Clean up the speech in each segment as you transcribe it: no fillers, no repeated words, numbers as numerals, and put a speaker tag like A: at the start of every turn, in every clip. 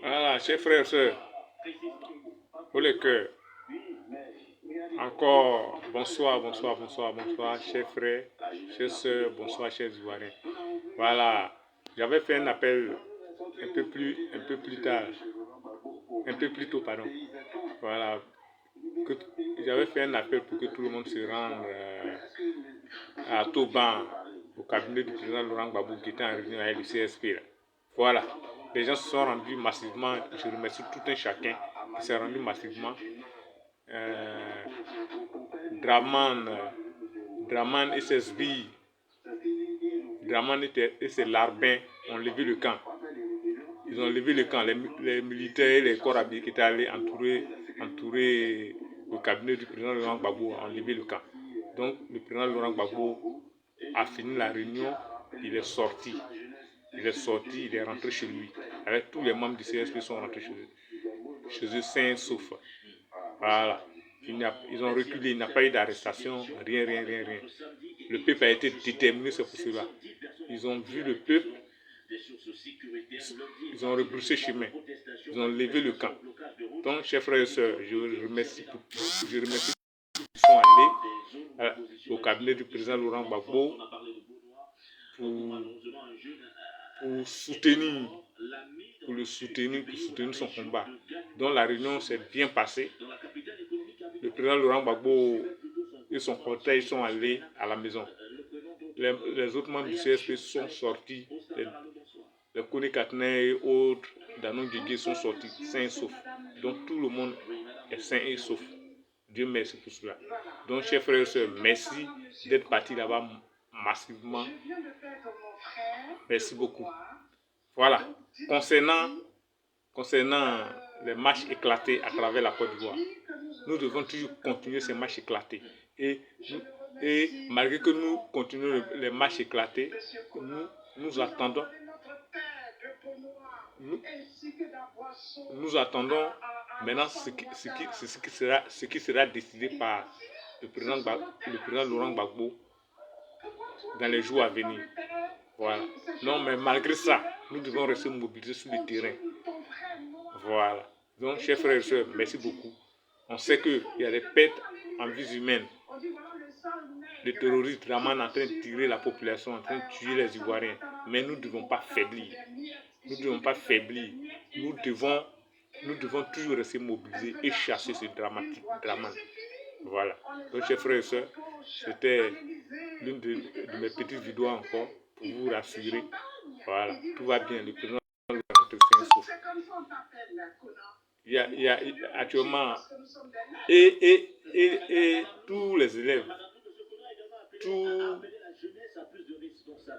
A: Voilà, chers frères et sœurs, pour le cœur. Encore bonsoir, chers frères, chers sœurs, bonsoir, chers Ivoiriens. Voilà, j'avais fait un appel un peu plus tard, un peu plus tôt, pardon. Voilà, j'avais fait un appel pour que tout le monde se rende à Toban, au cabinet du président Laurent Gbagbo qui était en réunion avec le CSP. Là. Voilà, les gens se sont rendus massivement. Je remercie tout un chacun qui s'est rendu massivement. Draman SSB, Draman et ses larbins ont levé le camp. Ils ont levé le camp. Les militaires et les corps habillés qui étaient allés entourer le cabinet du président Laurent Gbagbo ont levé le camp. Donc le président Laurent Gbagbo a fini la réunion, il est sorti, il est rentré chez lui. Avec tous les membres du CSP sont rentrés chez eux sains sauf. Voilà. Ils ont reculé, il n'y a pas eu d'arrestation, rien. Le peuple a été déterminé, c'est pour cela. Ils ont vu le peuple, ils ont rebroussé chemin, ils ont levé le camp. Donc, chers frères et sœurs, je remercie tous qui sont allés au cabinet du président Laurent Gbagbo pour soutenir son combat. Donc, la réunion s'est bien passée. Le président Laurent Gbagbo et son cortège sont allés à la maison. Les autres membres du CSP sont sortis. Les Kone Katné et autres Danon Djidji sont sortis sains et saufs. Donc tout le monde est sain et sauf. Dieu merci pour cela. Donc chers frères et sœurs, merci d'être partis là-bas massivement. Merci beaucoup. Voilà. Concernant les matchs éclatés à travers la Côte d'Ivoire, nous devons toujours continuer ces matchs éclatés. Et malgré que nous continuons les matchs éclatés, nous attendons maintenant ce qui sera décidé par le président Laurent Gbagbo dans les jours à venir. Voilà. Non, mais malgré ça, nous devons rester mobilisés sur le terrain. Voilà. Donc, chers frères et sœurs, merci beaucoup. On sait qu'il y a des pertes en vies humaines. Les terroristes vraiment en train de tirer la population, en train de tuer les Ivoiriens. Mais nous ne devons pas faiblir. Nous devons toujours rester mobilisés et chasser ce drame. Voilà. Donc, chers frères et sœurs, c'était l'une de mes petites vidéos encore pour vous rassurer. Voilà. Tout va bien. Le président il y a actuellement et tous les élèves,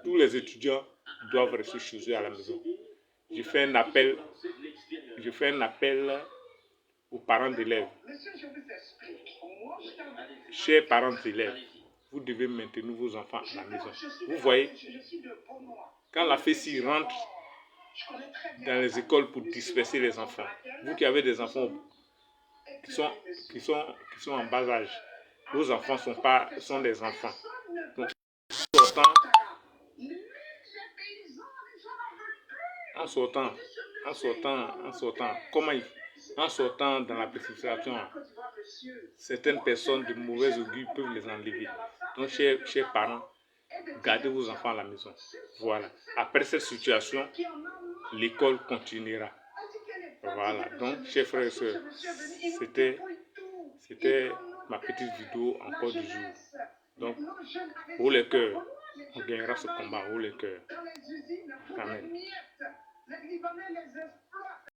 A: tous les étudiants doivent rester chez eux à la maison. Je fais un appel aux parents d'élèves. Chers parents d'élèves, vous devez maintenir vos enfants à la maison. Vous voyez, quand la FESI rentre dans les écoles pour disperser les enfants, vous qui avez des enfants qui sont en bas âge, vos enfants sont des enfants. Donc, en sortant dans la précipitation, certaines personnes de mauvais augure peuvent les enlever. Donc, chers parents, gardez vos enfants à la maison. Voilà. Après cette situation, l'école continuera. Voilà. Donc, chers frères et sœurs, c'était ma petite vidéo encore du jour. Donc, haut les cœurs, on gagnera ce combat, haut les cœurs. Amen.